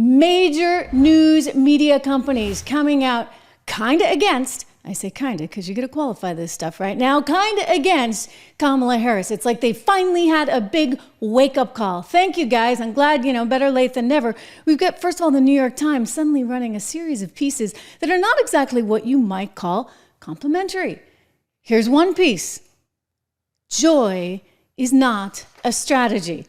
major news media companies coming out kind of against, I say kind of because you got to qualify this stuff right now, kind of against Kamala Harris. It's like they finally had a big wake-up call. Thank you, guys. I'm glad, better late than never. We've got, first of all, the New York Times suddenly running a series of pieces that are not exactly what you might call complimentary. Here's one piece. Joy is not a strategy.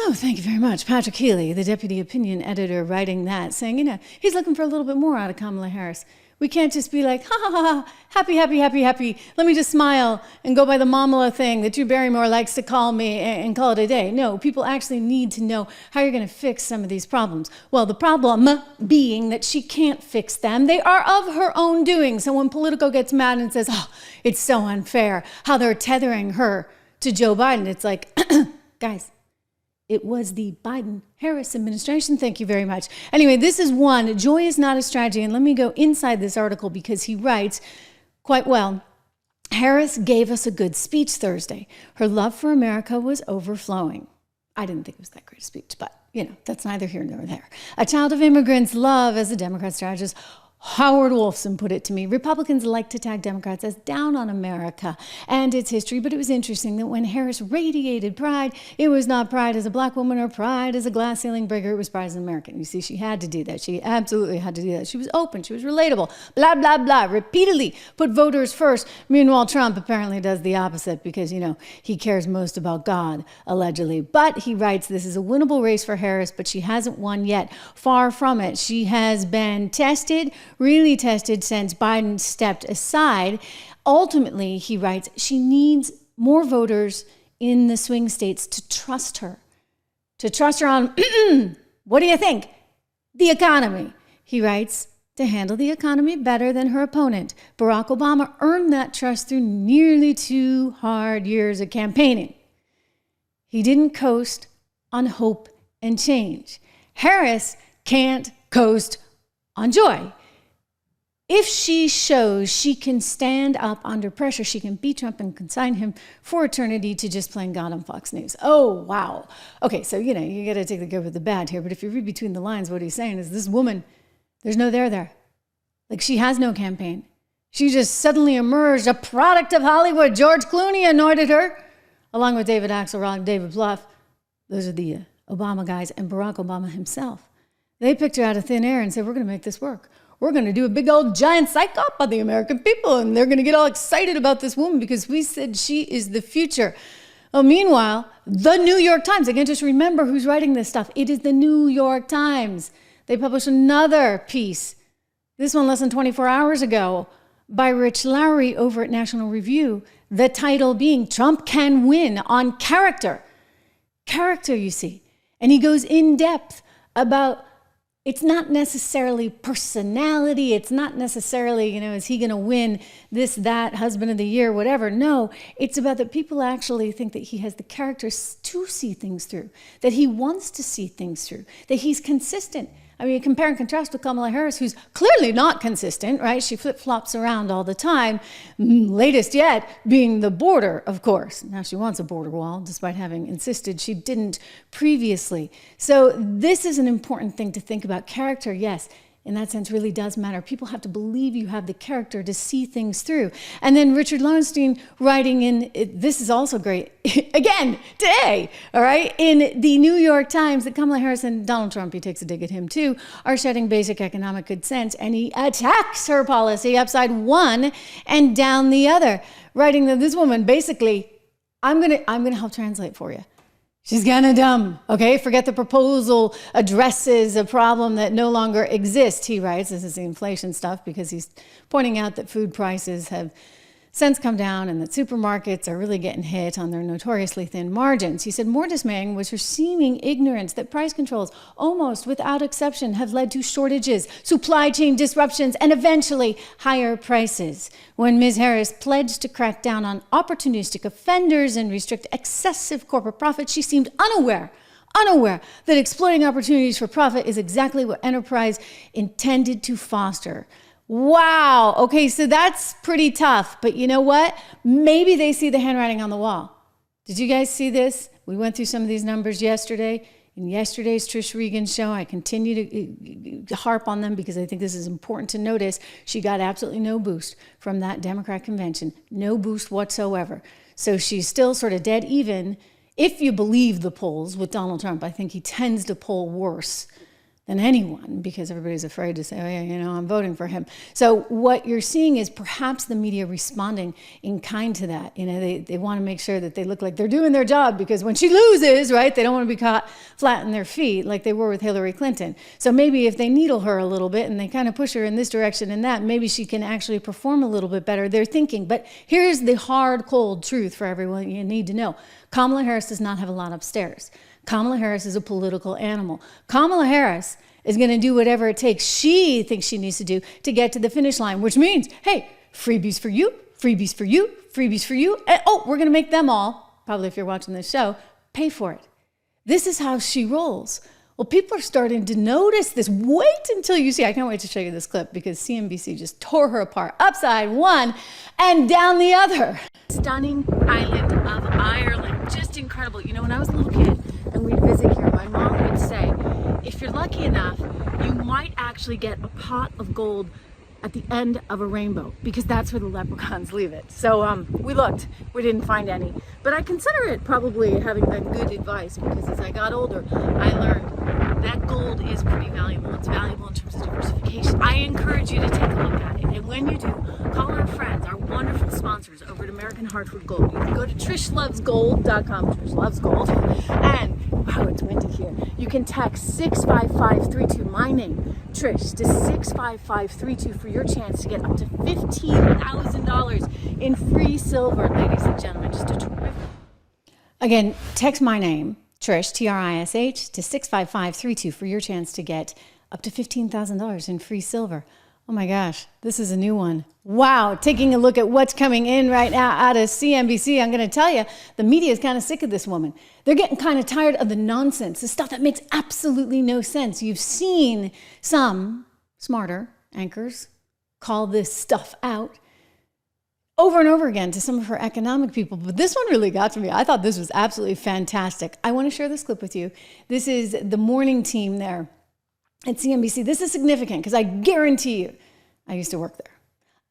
Oh, thank you very much. Patrick Healy, the deputy opinion editor, writing that, saying, he's looking for a little bit more out of Kamala Harris. We can't just be like, ha, ha, ha, ha, happy, happy, happy, happy. Let me just smile and go by the mamala thing that Drew Barrymore likes to call me and call it a day. No, people actually need to know how you're going to fix some of these problems. Well, the problem being that she can't fix them. They are of her own doing. So when Politico gets mad and says, oh, it's so unfair how they're tethering her to Joe Biden, it's like, guys, it was the Biden-Harris administration. Thank you very much. Anyway, this is one. Joy is not a strategy. And let me go inside this article because he writes quite well. Harris gave us a good speech Thursday. Her love for America was overflowing. I didn't think it was that great a speech, but, that's neither here nor there. A child of immigrants' love, as a Democrat strategist, Howard Wolfson put it to me. Republicans like to tag Democrats as down on America and its history, but it was interesting that when Harris radiated pride, it was not pride as a black woman or pride as a glass ceiling breaker. It was pride as an American. You see, she had to do that. She absolutely had to do that. She was open. She was relatable. Blah, blah, blah. Repeatedly put voters first. Meanwhile, Trump apparently does the opposite because, he cares most about God, allegedly. But he writes, this is a winnable race for Harris, but she hasn't won yet. Far from it. She has been tested, really tested since Biden stepped aside. Ultimately, he writes, she needs more voters in the swing states to trust her. To trust her on, what do you think? The economy. He writes, to handle the economy better than her opponent. Barack Obama earned that trust through nearly 2 hard years of campaigning. He didn't coast on hope and change. Harris can't coast on joy. If she shows she can stand up under pressure, she can beat Trump and consign him for eternity to just playing God on Fox News. Oh, wow. Okay, so, you got to take the good with the bad here. But if you read between the lines, what he's saying is this woman, there's no there. Like, she has no campaign. She just suddenly emerged, a product of Hollywood. George Clooney anointed her, along with David Axelrod, David Plouffe. Those are the Obama guys, and Barack Obama himself. They picked her out of thin air and said, we're going to make this work. We're going to do a big old giant psych op on the American people, and they're going to get all excited about this woman because we said she is the future. Well, meanwhile, the New York Times, again, just remember who's writing this stuff. It is the New York Times. They published another piece, this one less than 24 hours ago, by Rich Lowry over at National Review, the title being Trump Can Win on Character. Character, you see. And he goes in depth about it's not necessarily personality. It's not necessarily, is he going to win this, that, husband of the year, whatever. No, it's about that people actually think that he has the character to see things through, that he wants to see things through, that he's consistent. I mean, compare and contrast with Kamala Harris, who's clearly not consistent, right? She flip-flops around all the time. Latest yet being the border, of course. Now she wants a border wall, despite having insisted she didn't previously. So this is an important thing to think about. Character, yes, in that sense really does matter. People have to believe you have the character to see things through. And then Richard Lowenstein writing in, this is also great, again, today, all right, in the New York Times, that Kamala Harris and Donald Trump, he takes a dig at him too, are shedding basic economic good sense, and he attacks her policy upside one and down the other, writing that this woman basically, I'm gonna help translate for you. She's kind of dumb, okay? Forget the proposal addresses a problem that no longer exists, he writes. This is the inflation stuff because he's pointing out that food prices have since come down and that supermarkets are really getting hit on their notoriously thin margins. He said more dismaying was her seeming ignorance that price controls, almost without exception, have led to shortages, supply chain disruptions, and eventually higher prices. When Ms. Harris pledged to crack down on opportunistic offenders and restrict excessive corporate profits, she seemed unaware that exploiting opportunities for profit is exactly what enterprise intended to foster. Wow. Okay, so that's pretty tough. But you know what? Maybe they see the handwriting on the wall. Did you guys see this? We went through some of these numbers yesterday. in yesterday's Trish Regan show. I continue to harp on them because I think this is important to notice. She got absolutely no boost from that Democrat convention, no boost whatsoever. So she's still sort of dead even. If you believe the polls with Donald Trump, I think he tends to poll worse than anyone because everybody's afraid to say, oh yeah, you know, I'm voting for him. So what you're seeing is perhaps the media responding in kind to that. You know, they want to make sure that they look like they're doing their job because when she loses, right, they don't want to be caught flat in their feet like they were with Hillary Clinton. So maybe if they needle her a little bit and they kind of push her in this direction and that, maybe she can actually perform a little bit better. They're thinking. But here's the hard, cold truth for everyone you need to know. Kamala Harris does not have a lot upstairs. Kamala Harris is a political animal. Kamala Harris is going to do whatever it takes she thinks she needs to do to get to the finish line, which means, hey, freebies for you, freebies for you, freebies for you. And, oh, we're going to make them all, probably if you're watching this show, pay for it. This is how she rolls. Well, people are starting to notice this. Wait until you see. I can't wait to show you this clip because CNBC just tore her apart upside one and down the other. Stunning island of Ireland. Just incredible. You know, when I was a little kid and we'd visit here, my mom would say, if you're lucky enough, you might actually get a pot of gold at the end of a rainbow because that's where the leprechauns leave it. So we looked, we didn't find any. But I consider it probably having been good advice because as I got older, I learned that gold is pretty valuable. It's valuable in terms of diversification. I encourage you to take a look at it. And when you do, call our friends, our wonderful sponsors over at American Hartford Gold. You can go to trishlovesgold.com, Trish Loves Gold, and wow, it's windy here. You can text 65532, my name, Trish, to 65532 for your chance to get up to $15,000 in free silver, ladies and gentlemen. Just a terrific. Again, text my name, Trish, Trish, to 65532 for your chance to get up to $15,000 in free silver. Oh my gosh, this is a new one. Wow, taking a look at what's coming in right now out of CNBC, I'm going to tell you, the media is kind of sick of this woman. They're getting kind of tired of the nonsense, the stuff that makes absolutely no sense. You've seen some smarter anchors call this stuff out over and over again to some of her economic people. But this one really got to me. I thought this was absolutely fantastic. I want to share this clip with you. This is the morning team there at CNBC. This is significant because I guarantee you, I used to work there.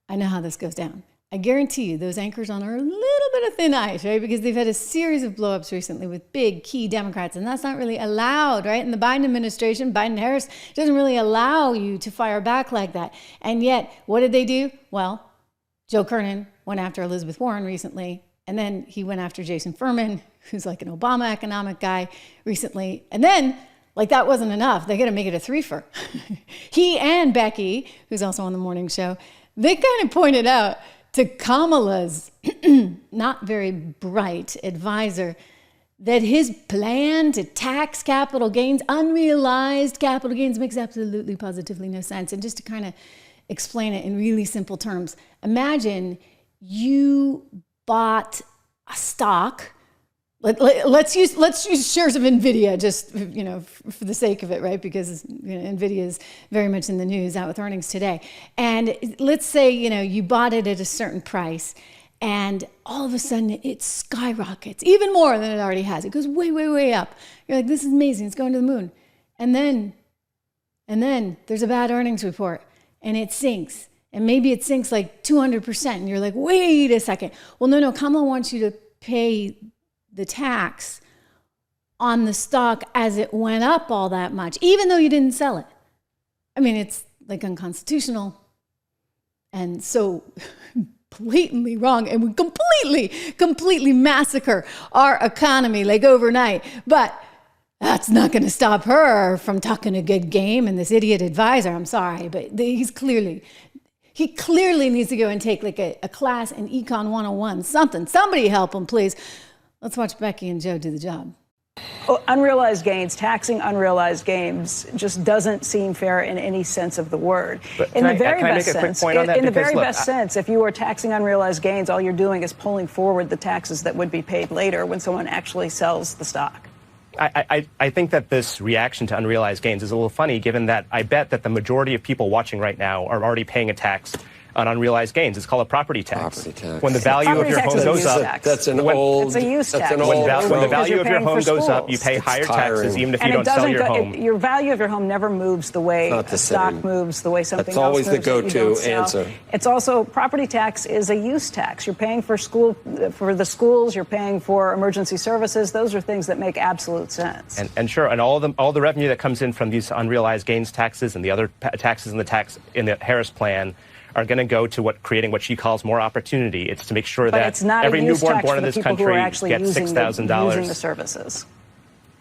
I know how this goes down. I guarantee you those anchors on are a little bit of thin ice, right? Because they've had a series of blowups recently with big key Democrats, and that's not really allowed, right? In the Biden administration, Biden-Harris doesn't really allow you to fire back like that. And yet, what did they do? Well, Joe Kernan went after Elizabeth Warren recently, and then he went after Jason Furman, who's like an Obama economic guy recently, and then like that wasn't enough. They got to make it a threefer. He and Becky, who's also on the morning show, they kind of pointed out to Kamala's not very bright advisor that his plan to tax capital gains, unrealized capital gains, makes absolutely positively no sense. And just to kind of explain it in really simple terms, imagine you bought a stock. Let's use shares of NVIDIA just, you know, for the sake of it, right? Because NVIDIA is very much in the news out with earnings today. And let's say, you know, you bought it at a certain price and all of a sudden it skyrockets even more than it already has. It goes way, way, way up. You're like, this is amazing. It's going to the moon. And then there's a bad earnings report and it sinks. And maybe it sinks like 200%. And you're like, wait a second. Well, no, Kamala wants you to pay the tax on the stock as it went up all that much, even though you didn't sell it. I mean, it's like unconstitutional and so blatantly wrong and would completely massacre our economy like overnight. But that's not going to stop her from talking a good game and this idiot advisor. I'm sorry, but he clearly needs to go and take like a class in Econ 101, somebody help him, please. Let's watch Becky and Joe do the job. Well, unrealized gains, taxing unrealized gains just doesn't seem fair in any sense of the word. In the very best sense, if you are taxing unrealized gains, all you're doing is pulling forward the taxes that would be paid later when someone actually sells the stock. I think that this reaction to unrealized gains is a little funny, given that I bet that the majority of people watching right now are already paying a tax on unrealized gains. It's called a property tax. Property tax. When the value of your home goes up, that's an old. It's a use tax. When the value of your home goes up, you pay higher taxes, even if you don't sell your home. Your value of your home never moves the way a stock moves, the way something else moves. That's always the go-to answer. It's also, property tax is a use tax. You're paying for the schools. You're paying for emergency services. Those are things that make absolute sense. And sure, and all the revenue that comes in from these unrealized gains taxes and the other taxes in the Harris plan are going to go to creating what she calls more opportunity. It's to make sure that every newborn born in this country gets $6,000. Using the services.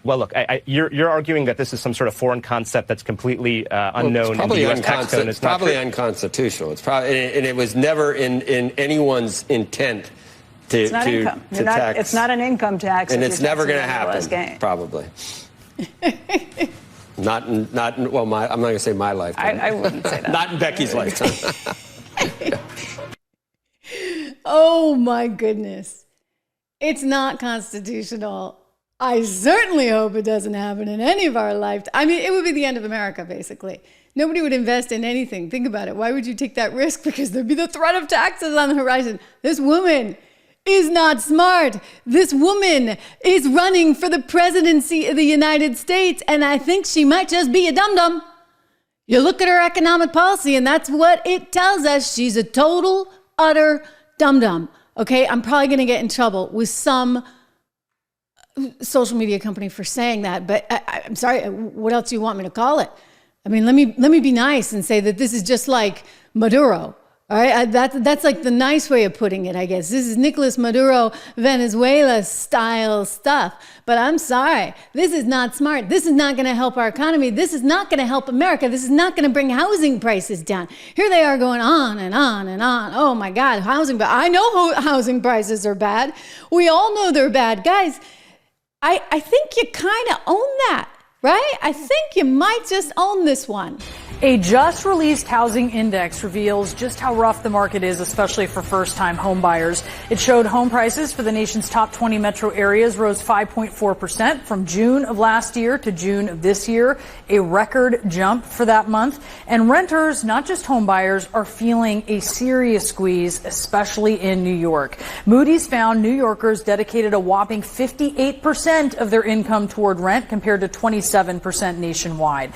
Well, look, you're arguing that this is some sort of foreign concept that's completely unknown in the U.S. tax code. It's probably unconstitutional. It's probably, and it was never in anyone's intent to tax. It's not an income tax, and it's never going to happen. Probably. Not well, I'm not going to say my lifetime. I wouldn't say that. Not in Becky's lifetime. Oh, my goodness. It's not constitutional. I certainly hope it doesn't happen in any of our lifetimes. I mean, it would be the end of America, basically. Nobody would invest in anything. Think about it. Why would you take that risk? Because there'd be the threat of taxes on the horizon. This woman is not smart. This woman is running for the presidency of the United States, and I think she might just be a dum-dum. You look at her economic policy, and that's what it tells us. She's a total, utter dum-dum. Okay, I'm probably going to get in trouble with some social media company for saying that, but I'm sorry, what else do you want me to call it? I mean, let me be nice and say that this is just like Maduro. All right, that's like the nice way of putting it, I guess. This is Nicolas Maduro, Venezuela style stuff. But I'm sorry, this is not smart. This is not going to help our economy. This is not going to help America. This is not going to bring housing prices down. Here they are going on and on and on. Oh my God, housing. But I know housing prices are bad. We all know they're bad, guys. I think you kind of own that, right? I think you might just own this one. A just-released housing index reveals just how rough the market is, especially for first-time home buyers. It showed home prices for the nation's top 20 metro areas rose 5.4% from June of last year to June of this year, a record jump for that month. And renters, not just home buyers, are feeling a serious squeeze, especially in New York. Moody's found New Yorkers dedicated a whopping 58% of their income toward rent compared to 27% nationwide.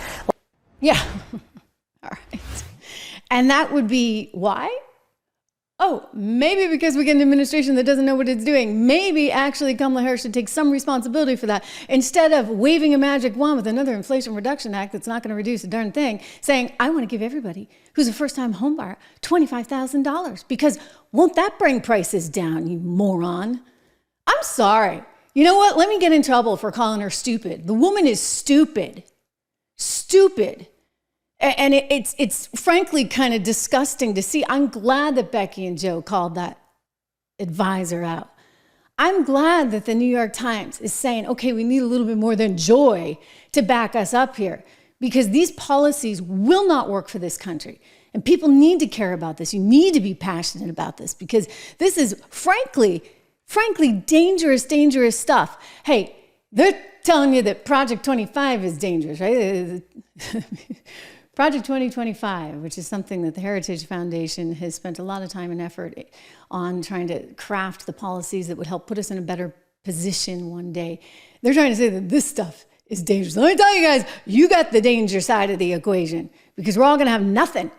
Yeah. All right. And that would be why? Oh, maybe because we get an administration that doesn't know what it's doing. Maybe actually Kamala Harris should take some responsibility for that. Instead of waving a magic wand with another Inflation Reduction Act that's not going to reduce a darn thing, saying, I want to give everybody who's a first-time home buyer $25,000. Because won't that bring prices down, you moron? I'm sorry. You know what? Let me get in trouble for calling her stupid. The woman is stupid. Stupid. And it's frankly kind of disgusting to see. I'm glad that Becky and Joe called that advisor out. I'm glad that the New York Times is saying, okay, we need a little bit more than joy to back us up here, because these policies will not work for this country. And people need to care about this. You need to be passionate about this, because this is frankly dangerous, dangerous stuff. Hey, they're telling you that Project 25 is dangerous, right? Project 2025, which is something that the Heritage Foundation has spent a lot of time and effort on trying to craft the policies that would help put us in a better position one day. They're trying to say that this stuff is dangerous. Let me tell you guys, you got the danger side of the equation, because we're all going to have nothing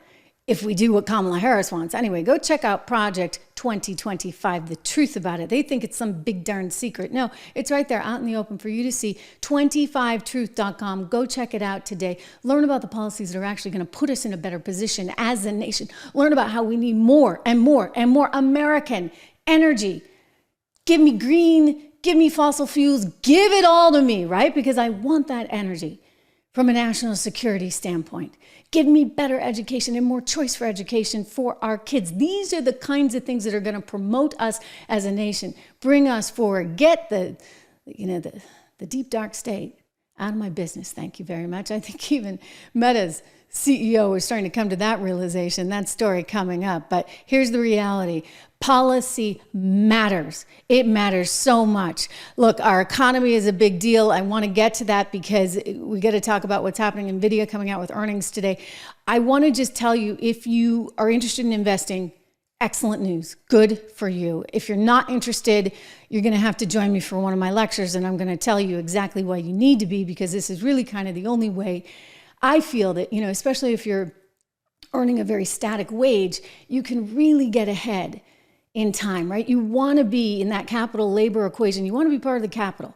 if we do what Kamala Harris wants. Anyway, go check out Project 2025, the truth about it. They think it's some big darn secret. No, it's right there out in the open for you to see. 25truth.com. Go check it out today. Learn about the policies that are actually going to put us in a better position as a nation. Learn about how we need more and more and more American energy. Give me green, give me fossil fuels, give it all to me, right? Because I want that energy from a national security standpoint. Give me better education and more choice for education for our kids. These are the kinds of things that are going to promote us as a nation, bring us forward, get the deep, dark state out of my business. Thank you very much. I think even Meta's CEO is starting to come to that realization. That story coming up. But here's the reality. Policy matters. It matters so much. Look, our economy is a big deal. I want to get to that because we got to talk about what's happening in NVIDIA coming out with earnings today. I want to just tell you, if you are interested in investing, excellent news. Good for you. If you're not interested, you're going to have to join me for one of my lectures, and I'm going to tell you exactly why you need to be, because this is really kind of the only way I feel that, especially if you're earning a very static wage, you can really get ahead in time, right? You want to be in that capital labor equation. You want to be part of the capital.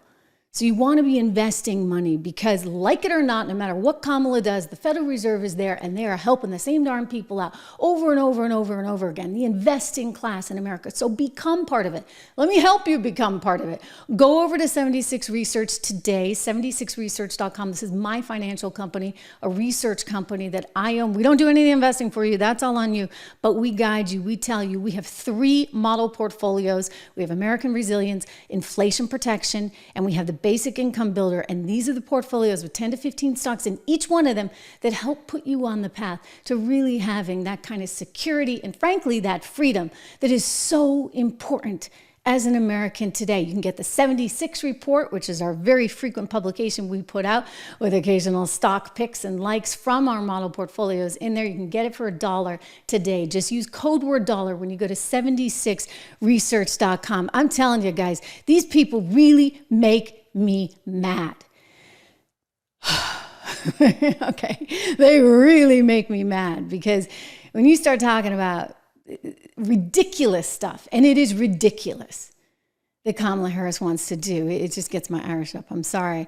So you want to be investing money because, like it or not, no matter what Kamala does, the Federal Reserve is there and they are helping the same darn people out over and over and over and over again, the investing class in America. So become part of it. Let me help you become part of it. Go over to 76 Research today, 76research.com. This is my financial company, a research company that I own. We don't do any of the investing for you. That's all on you. But we guide you. We tell you. We have 3 model portfolios. We have American Resilience, Inflation Protection, and we have the Basic Income Builder, and these are the portfolios with 10 to 15 stocks in each one of them that help put you on the path to really having that kind of security and, frankly, that freedom that is so important as an American today. You can get the 76 report, which is our very frequent publication we put out with occasional stock picks and likes from our model portfolios in there. You can get it for $1 today. Just use code word dollar when you go to 76research.com. I'm telling you guys, these people really make me mad. Okay, they really make me mad, because when you start talking about ridiculous stuff, and it is ridiculous that Kamala Harris wants to do, it just gets my Irish up. I'm sorry.